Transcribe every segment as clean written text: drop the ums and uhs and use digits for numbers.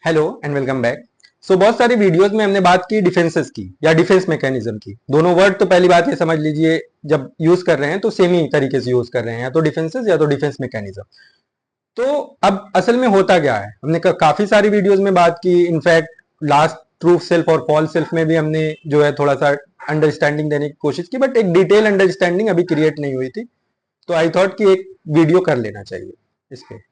Hello and welcome back. बहुत सारी videos में हमने बात की डिफेंसेस की या डिफेंस मैकेनिज्म की। दोनों वर्ड तो पहली बात ये समझ लीजिए, जब यूज कर रहे हैं तो सेम ही तरीके से यूज कर रहे हैं, या तो डिफेंसेस या तो डिफेंस मैकेनिज्म। तो अब असल में होता क्या है, हमने काफी सारी वीडियोस में बात की। इनफैक्ट लास्ट ट्रू सेल्फ और फॉल्स सेल्फ में भी हमने जो है थोड़ा सा अंडरस्टैंडिंग देने की कोशिश की, बट एक डिटेल अंडरस्टैंडिंग अभी क्रिएट नहीं हुई थी। तो आई थॉट कि एक वीडियो कर लेना चाहिए इस पे।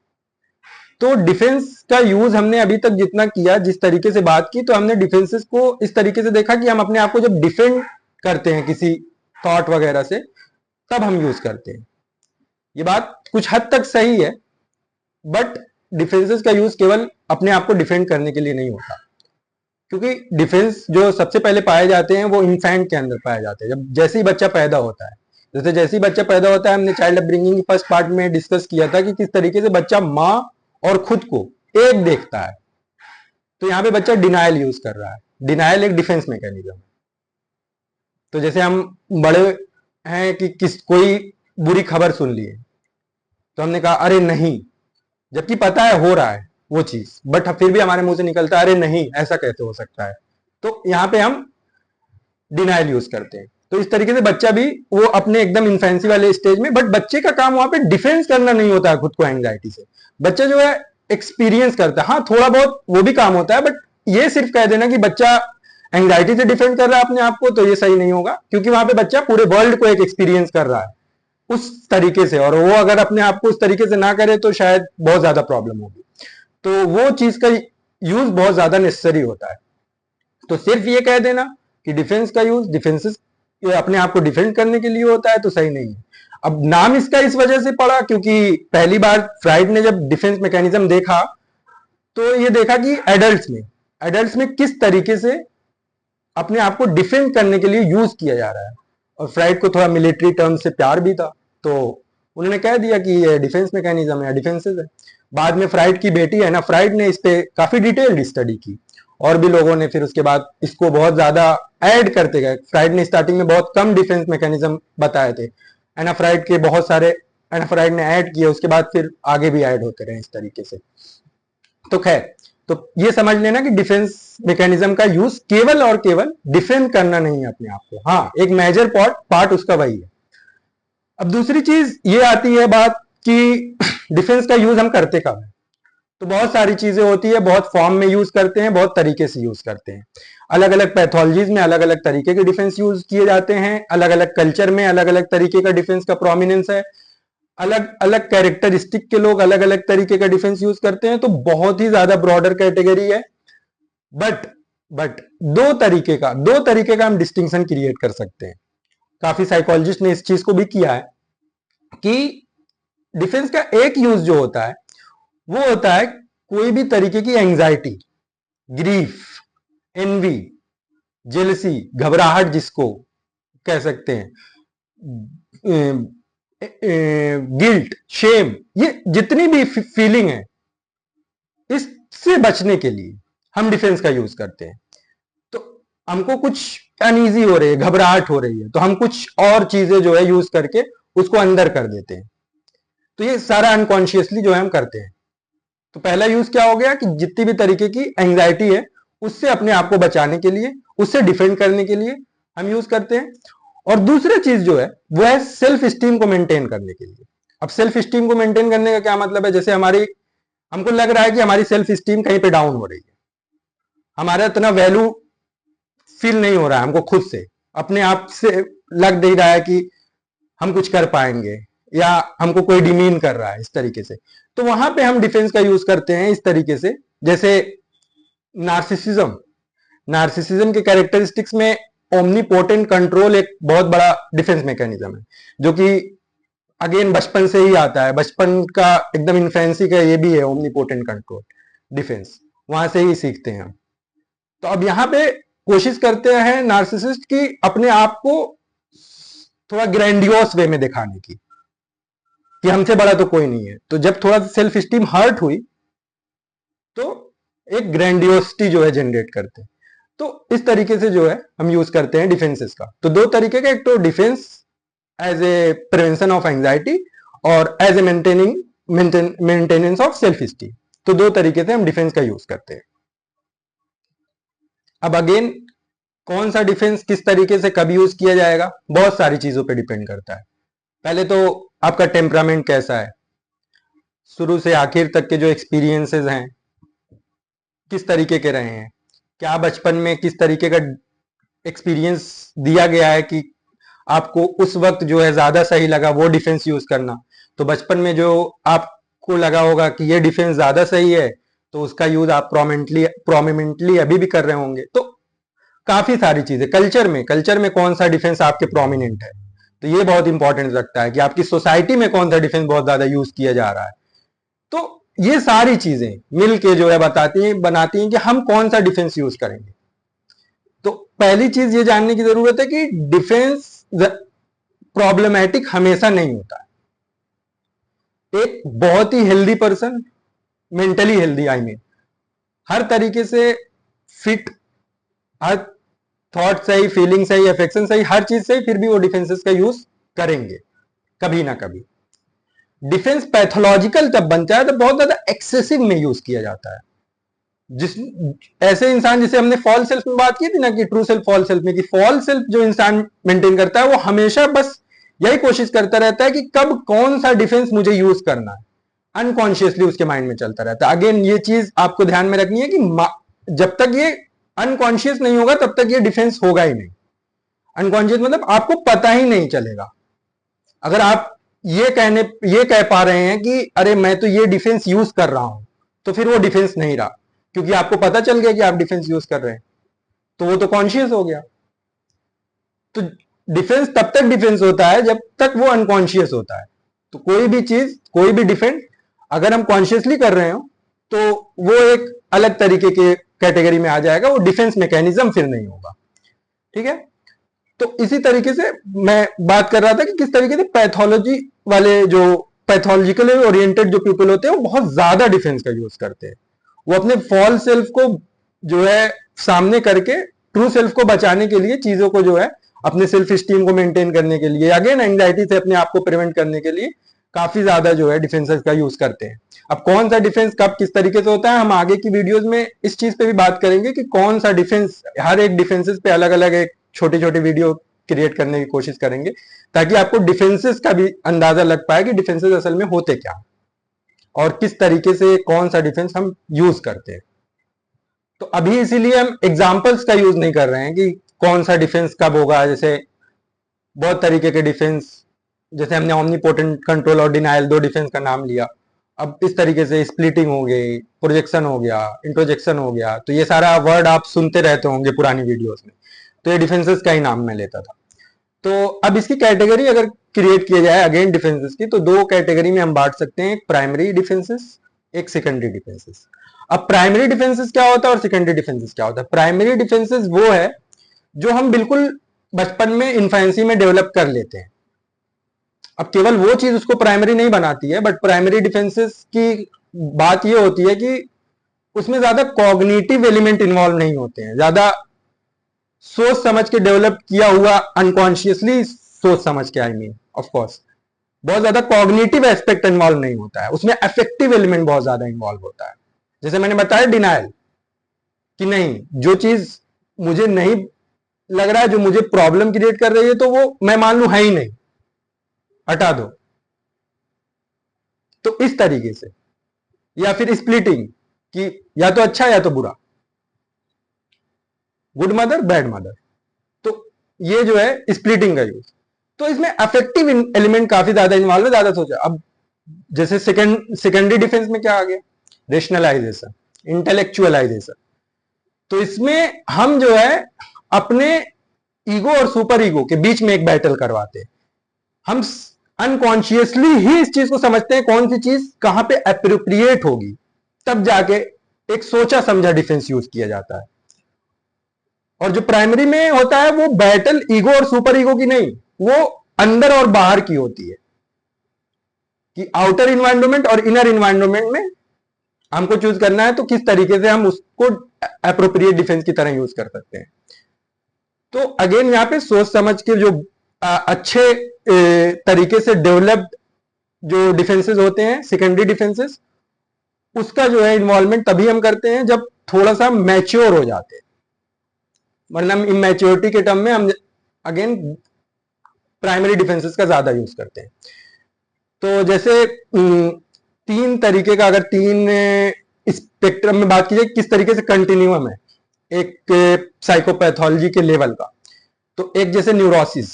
तो डिफेंस का यूज हमने अभी तक जितना किया, जिस तरीके से बात की, तो हमने डिफेंसेस को इस तरीके से देखा कि हम अपने आप को जब डिफेंड करते हैं किसी थॉट वगैरह से, तब हम यूज करते हैं। ये बात कुछ हद तक सही है, बट डिफेंसेस का यूज केवल अपने आप को डिफेंड करने के लिए नहीं होता। क्योंकि डिफेंस जो सबसे पहले पाए जाते हैं वो इन्फेंट के अंदर पाए जाते हैं, जब जैसे ही बच्चा पैदा होता है। जैसे ही बच्चा पैदा होता है, हमने चाइल्ड अपब्रिंगिंग की फर्स्ट पार्ट में डिस्कस किया था कि किस तरीके से बच्चा माँ और खुद को एक देखता है। तो यहां पे बच्चा डिनायल यूज कर रहा है। डिनायल एक डिफेंस मैकेनिज्म है। तो जैसे हम बड़े हैं कि कोई बुरी खबर सुन लिए, तो हमने कहा अरे नहीं, जबकि पता है हो रहा है वो चीज, बट फिर भी हमारे मुंह से निकलता है अरे नहीं, ऐसा कैसे हो सकता है। तो यहां पे हम डिनायल यूज करते हैं। तो इस तरीके से बच्चा भी वो अपने एकदम इन्फेंसी वाले स्टेज में, बट बच्चे का काम वहां पे डिफेंस करना नहीं होता है खुद को एंग्जाइटी से। बच्चा जो है एक्सपीरियंस करता है। हाँ, थोड़ा बहुत वो भी काम होता है, बट ये सिर्फ कह देना कि बच्चा एंग्जाइटी से डिफेंड कर रहा है अपने आप को, तो ये सही नहीं होगा। क्योंकि वहां पे बच्चा पूरे वर्ल्ड को एक एक्सपीरियंस कर रहा है उस तरीके से, और वो अगर अपने आप को उस तरीके से ना करे तो शायद बहुत ज्यादा प्रॉब्लम होगी। तो वो चीज का यूज बहुत ज्यादा नेसेसरी होता है। तो सिर्फ ये कह देना कि डिफेंस का यूज डिफेंसेस अपने आप को डिफेंड करने के लिए होता है, तो सही नहीं है। अब नाम इसका इस वजह से पड़ा क्योंकि पहली बार फ्राइड ने जब डिफेंस मैकेनिज्म देखा, तो ये देखा कि एडल्ट्स में किस तरीके से अपने आप को डिफेंड करने के लिए यूज किया जा रहा है। और फ्राइड को थोड़ा मिलिट्री टर्म से प्यार भी था, तो उन्होंने कह दिया कि ये डिफेंस मैकेनिज्म है, डिफेंसेस है। बाद में फ्राइड की बेटी है ना, फ्राइड ने इस पे काफी डिटेल्ड स्टडी की, और भी लोगों ने फिर उसके बाद इसको बहुत ज्यादा ऐड करते गए। फ्राइड ने स्टार्टिंग में बहुत कम डिफेंस मैकेनिज्म बताए थे, एना फ्राइड के बहुत सारे एना फ्राइड ने ऐड किए, उसके बाद फिर आगे भी ऐड होते रहे इस तरीके से। तो खैर, तो ये समझ लेना कि डिफेंस मैकेनिज्म का यूज केवल और केवल डिफेंड करना नहीं है अपने आप को। हाँ, एक मेजर पार्ट उसका वही है। अब दूसरी चीज ये आती है बात कि डिफेंस का यूज हम करते कब है। तो बहुत सारी चीजें होती है, बहुत फॉर्म में यूज करते हैं, बहुत तरीके से यूज करते हैं। अलग अलग पैथोलॉजीज में अलग अलग तरीके के डिफेंस यूज किए जाते हैं। अलग अलग कल्चर में अलग अलग तरीके का डिफेंस का प्रोमिनेंस है। अलग अलग कैरेक्टरिस्टिक के लोग अलग अलग तरीके का डिफेंस यूज करते हैं। तो बहुत ही ज्यादा ब्रॉडर कैटेगरी है। बट बट दो तरीके का हम डिस्टिंक्शन क्रिएट कर सकते हैं। काफी साइकोलॉजिस्ट ने इस चीज को भी किया है कि डिफेंस का एक यूज जो होता है वो होता है कोई भी तरीके की एंजाइटी, ग्रीफ, एनवी, जेलसी, घबराहट जिसको कह सकते हैं, गिल्ट, शेम, ये जितनी भी फीलिंग है, इससे बचने के लिए हम डिफेंस का यूज करते हैं। तो हमको कुछ अनईजी हो रही है, घबराहट हो रही है, तो हम कुछ और चीजें जो है यूज करके उसको अंदर कर देते हैं। तो ये सारा अनकॉन्शियसली जो है हम करते हैं। तो पहला यूज क्या हो गया कि जितनी भी तरीके की एंजाइटी है उससे अपने आप को बचाने के लिए, उससे डिफेंड करने के लिए हम यूज करते हैं। और दूसरी चीज जो है वो है सेल्फ स्टीम को मेंटेन करने के लिए। अब सेल्फ स्टीम को मेंटेन करने का क्या मतलब है, जैसे हमको लग रहा है कि हमारी सेल्फ स्टीम कहीं पे डाउन हो रही है, हमारा इतना वैल्यू फील नहीं हो रहा है हमको खुद से, अपने आप से लग नहीं रहा है कि हम कुछ कर पाएंगे, या हमको कोई डिमीन कर रहा है इस तरीके से। तो वहां पे हम डिफेंस का यूज करते हैं इस तरीके से। जैसे नार्सिसिज्म के कैरेक्टरिस्टिक्स में ओमनीपोटेंट कंट्रोल एक बहुत बड़ा डिफेंस मैकेनिज्म है, जो कि अगेन बचपन से ही आता है। बचपन का एकदम इन्फेंसी का ये भी है ओमनीपोटेंट कंट्रोल डिफेंस, वहां से ही सीखते हैं हम। तो अब यहां पे कोशिश करते हैं नार्सिसिस्ट की अपने आप को थोड़ा ग्रैंडियोस वे में दिखाने की, कि हमसे बड़ा तो कोई नहीं है। तो जब थोड़ा सेल्फ स्टीम हर्ट हुई, तो एक ग्रैंडियोसिटी जो है जनरेट करते हैं। तो इस तरीके से जो है हम यूज करते हैं डिफेंसेस का। तो दो तरीके का, एक तो defence as a prevention of anxiety, और as a maintenance of self esteem. तो दो तरीके से हम डिफेंस का यूज करते हैं। अब अगेन कौन सा डिफेंस किस तरीके से कब यूज किया जाएगा, बहुत सारी चीजों पे डिपेंड करता है। पहले तो आपका टेम्परामेंट कैसा है, शुरू से आखिर तक के जो एक्सपीरियंसेस हैं किस तरीके के रहे हैं, क्या बचपन में किस तरीके का एक्सपीरियंस दिया गया है कि आपको उस वक्त जो है ज्यादा सही लगा वो डिफेंस यूज करना। तो बचपन में जो आपको लगा होगा कि ये डिफेंस ज्यादा सही है तो उसका यूज आप प्रोमिनेंटली अभी भी कर रहे होंगे। तो काफी सारी चीजें, कल्चर में कौन सा डिफेंस आपके प्रोमिनेंट है, तो ये बहुत इंपॉर्टेंट लगता है कि आपकी सोसाइटी में कौन सा डिफेंस बहुत ज्यादा यूज किया जा रहा है। तो ये सारी चीजें मिलके जो है बनाती हैं कि हम कौन सा डिफेंस यूज करेंगे। तो पहली चीज ये जानने की जरूरत है कि डिफेंस प्रॉब्लमैटिक हमेशा नहीं होता है। एक बहुत ही healthy person, mentally healthy I mean, हर तरीके से फिट, हर थॉट सही, फीलिंग सही, अफेक्शन सही, हर चीज सही, फिर भी वो डिफेंसेस का यूज करेंगे कभी ना कभी। डिफेंस पैथोलॉजिकल तब बनता है तो बहुत ज्यादा एक्सेसिव में यूज किया जाता है। जिस ऐसे इंसान, जिसे हमने फॉल्स सेल्फ में बात की थी ना कि ट्रू सेल्फ फॉल्स सेल्फ में, कि फॉल्स सेल्फ जो इंसान मेंटेन करता है वो हमेशा बस यही कोशिश करता रहता है कि कब कौन सा डिफेंस मुझे यूज करना है, अनकॉन्शियसली उसके माइंड में चलता रहता है। अगेन ये चीज आपको ध्यान में रखनी है कि जब तक ये अनकॉन्शियस नहीं होगा तब तक ये डिफेंस होगा ही नहीं। अनकॉन्शियस मतलब आपको पता ही नहीं चलेगा। अगर आप ये कह पा रहे हैं कि अरे मैं तो ये डिफेंस यूज कर रहा हूं, तो फिर वो डिफेंस नहीं रहा, क्योंकि आपको पता चल गया कि आप डिफेंस यूज कर रहे हैं, तो वो तो कॉन्शियस हो गया। तो डिफेंस तब तक डिफेंस होता है जब तक वो अनकॉन्शियस होता है। तो कोई भी चीज, कोई भी डिफेंस अगर हम कॉन्शियसली कर रहे हो तो वो एक अलग तरीके के कैटेगरी में आ जाएगा, वो डिफेंस मैकेनिज्म फिर नहीं होगा। ठीक है, तो इसी तरीके से मैं बात कर रहा था कि किस तरीके से पैथोलॉजी वाले, जो पैथोलॉजिकली ओरिएंटेड जो पीपल होते हैं वो बहुत ज्यादा डिफेंस का यूज करते हैं। वो अपने फॉल्स सेल्फ को जो है सामने करके ट्रू सेल्फ को बचाने के लिए, चीजों को जो है अपने सेल्फ स्टीम को मेंटेन करने के लिए, अगेन एंग्जाइटी से अपने आप को प्रिवेंट करने के लिए काफी ज्यादा जो है डिफेंसेस का यूज करते हैं। अब कौन सा डिफेंस कब किस तरीके से होता है, हम आगे की वीडियोस में इस चीज पे भी बात करेंगे कि कौन सा डिफेंस, हर एक डिफेंसेस पे अलग अलग एक छोटी छोटी वीडियो क्रिएट करने की कोशिश करेंगे, ताकि आपको डिफेंसेस का भी अंदाजा लग पाए कि डिफेंसेस असल में होते क्या और किस तरीके से कौन सा डिफेंस हम यूज करते हैं। तो अभी इसीलिए हम एग्जाम्पल्स का यूज नहीं कर रहे हैं कि कौन सा डिफेंस कब होगा। जैसे बहुत तरीके के डिफेंस, जैसे हमने ओमनीपोटेंट कंट्रोल और डिनायल, दो डिफेंस का नाम लिया। अब इस तरीके से स्प्लिटिंग हो गई, प्रोजेक्शन हो गया, इंट्रोजेक्शन हो गया, तो ये सारा वर्ड आप सुनते रहते होंगे पुरानी वीडियोस में। तो ये डिफेंसेस का ही नाम मैं लेता था। तो अब इसकी कैटेगरी अगर क्रिएट किया जाए अगेन डिफेंसेस की, तो दो कैटेगरी में हम बांट सकते हैं, एक प्राइमरी डिफेंसेस, एक सेकेंडरी डिफेंसेस। अब प्राइमरी डिफेंसेस क्या होता है और सेकेंडरी डिफेंसेस क्या होता है? प्राइमरी डिफेंसेस वो है जो हम बिल्कुल बचपन में, इन्फेंसी में डेवलप कर लेते हैं। अब केवल वो चीज उसको प्राइमरी नहीं बनाती है, बट प्राइमरी डिफेंसेस की बात ये होती है कि उसमें ज्यादा कॉग्निटिव एलिमेंट इन्वॉल्व नहीं होते हैं, ज्यादा सोच समझ के डेवलप किया हुआ, अनकॉन्शियसली सोच समझ के, आई मीन ऑफ कोर्स, बहुत ज्यादा कॉग्निटिव एस्पेक्ट इन्वॉल्व नहीं होता है, उसमें अफेक्टिव एलिमेंट बहुत ज्यादा इन्वॉल्व होता है। जैसे मैंने बताया डिनायल, कि नहीं, जो चीज मुझे नहीं लग रहा है, जो मुझे प्रॉब्लम क्रिएट कर रही है, तो वो मैं मान लू है ही नहीं, हटा दो। तो इस तरीके से, या फिर स्प्लिटिंग, कि या तो अच्छा या तो बुरा, गुड मदर बैड मदर, तो ये जो है स्प्लिटिंग का यूज। तो इसमें अफेक्टिव एलिमेंट काफी ज्यादा इन्वॉल्व है, ज्यादा सोचा। अब जैसे सेकेंडरी डिफेंस में क्या आ गया, रेशनलाइजेशन, इंटेलेक्चुअलाइजेशन। तो इसमें हम जो है अपने ईगो और सुपर ईगो के बीच में एक बैटल करवाते हैं। हम अनकॉन्शियसली ही इस चीज को समझते हैं कौन सी चीज कहां पे अप्रोप्रिएट होगी, तब जाके एक सोचा समझा डिफेंस यूज किया जाता है। और जो प्राइमरी में होता है वो बैटल ईगो और सुपर ईगो की नहीं, वो अंदर और बाहर की होती है, कि आउटर इन्वायरमेंट और इनर इन्वायरमेंट में हमको चूज करना है, तो किस तरीके से हम उसको अप्रोप्रिएट डिफेंस की तरह यूज कर सकते हैं। तो अगेन यहाँ पे सोच समझ के जो अच्छे तरीके से डेवलप्ड जो डिफेंसेस होते हैं, सेकेंडरी डिफेंसेस, उसका जो है इन्वॉल्वमेंट तभी हम करते हैं जब थोड़ा सा मैच्योर हो जाते हैं। वरना हम इमेच्योरिटी के टर्म में हम अगेन प्राइमरी डिफेंसेस का ज्यादा यूज करते हैं। तो जैसे तीन तरीके का, अगर तीन स्पेक्ट्रम में बात की जाए किस तरीके से कंटिन्यूम है एक साइकोपैथोलॉजी के लेवल का, तो एक जैसे न्यूरोसिस,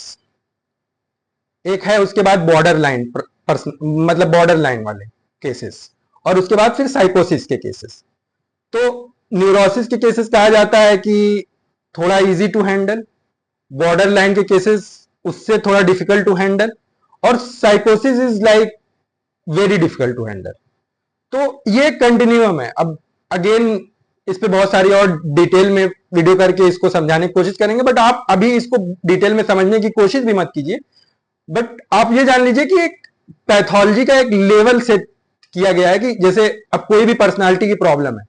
एक है उसके बाद बॉर्डर लाइन, मतलब बॉर्डर लाइन वाले केसेस, और उसके बाद फिर साइकोसिस के केसेस। तो न्यूरोसिस के केसेस कहा जाता है कि थोड़ा easy to handle, border line के केसेस उससे थोड़ा डिफिकल्ट टू हैंडल, और साइकोसिस is like very difficult to handle. तो ये कंटिन्यूम है। अब अगेन इस पे बहुत सारी और डिटेल में वीडियो करके इसको समझाने की कोशिश करेंगे, बट आप अभी इसको डिटेल में समझने की कोशिश भी मत कीजिए। बट आप ये जान लीजिए कि एक पैथोलॉजी का एक लेवल सेट किया गया है कि जैसे अब कोई भी पर्सनालिटी की प्रॉब्लम है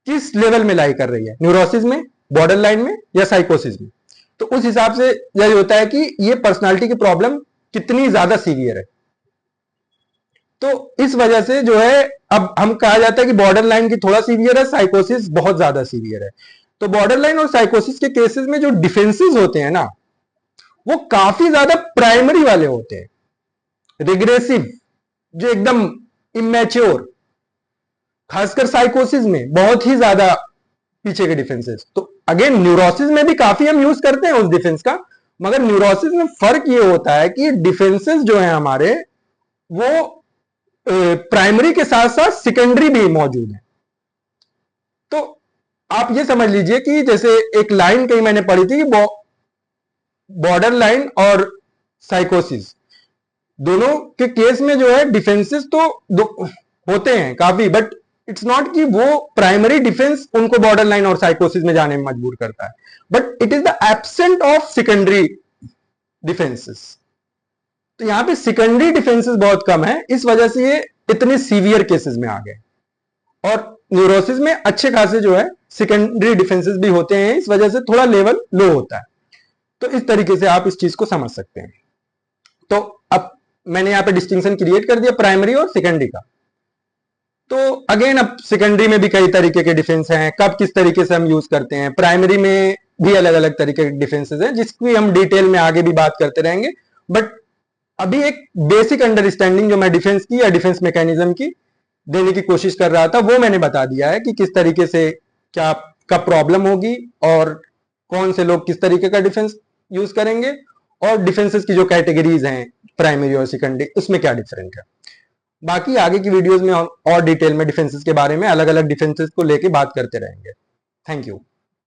किस लेवल में लाई कर रही है, न्यूरोसिस में, बॉर्डर लाइन में, या साइकोसिस में। तो उस हिसाब से यह होता है कि ये पर्सनालिटी की प्रॉब्लम कितनी ज्यादा सीवियर है। तो इस वजह से जो है अब हम कहा जाता है कि बॉर्डर लाइन की थोड़ा सीवियर है, साइकोसिस बहुत ज्यादा सीवियर है। तो बॉर्डर लाइन और साइकोसिस के केसेस में जो डिफेंसेस होते हैं ना, वो काफी ज्यादा प्राइमरी वाले होते हैं, रिग्रेसिव, जो एकदम इमेच्योर, खासकर साइकोसिस में बहुत ही ज्यादा पीछे के डिफेंसेस। तो अगेन न्यूरोसिस में भी काफी हम यूज करते हैं उस डिफेंस का, मगर न्यूरोसिस में फर्क ये होता है कि डिफेंसेस जो है हमारे वो प्राइमरी के साथ साथ सेकेंडरी भी मौजूद है। तो आप ये समझ लीजिए कि जैसे एक लाइन कहीं मैंने पढ़ी थी कि बॉर्डर लाइन और साइकोसिस दोनों के केस में जो है डिफेंसेस तो होते हैं काफी, बट इट्स नॉट कि वो प्राइमरी डिफेंस उनको बॉर्डर लाइन और साइकोसिस में जाने में मजबूर करता है, but it is the absent of secondary defences. तो यहां पे सेकेंडरी डिफेंसेस बहुत कम है, इस वजह से ये इतने सीवियर केसेस में आ गए। और न्यूरोसिस में अच्छे खासे जो है सेकेंडरी डिफेंसेस भी होते हैं, इस वजह से थोड़ा लेवल लो होता है। तो इस तरीके से आप इस चीज को समझ सकते हैं। तो अब मैंने यहां पे डिस्टिंक्शन क्रिएट कर दिया प्राइमरी और सेकेंडरी का। तो अगेन अब सेकेंडरी में भी कई तरीके के डिफेंस हैं, कब किस तरीके से हम यूज करते हैं। प्राइमरी में भी अलग अलग तरीके के डिफेंसेस हैं, जिसकी हम डिटेल में आगे भी बात करते रहेंगे। बट अभी एक बेसिक अंडरस्टैंडिंग जो मैं डिफेंस की या डिफेंस मैकेनिज्म की देने की कोशिश कर रहा था, वो मैंने बता दिया है कि किस तरीके से क्या कब प्रॉब्लम होगी और कौन से लोग किस तरीके का डिफेंस यूज करेंगे, और डिफेंसेस की जो कैटेगरीज हैं प्राइमरी और सेकेंडरी, उसमें क्या डिफरेंट है। बाकी आगे की वीडियोस में और डिटेल में डिफेंसेस के बारे में, अलग अलग डिफेंसेस को लेके बात करते रहेंगे। Thank you.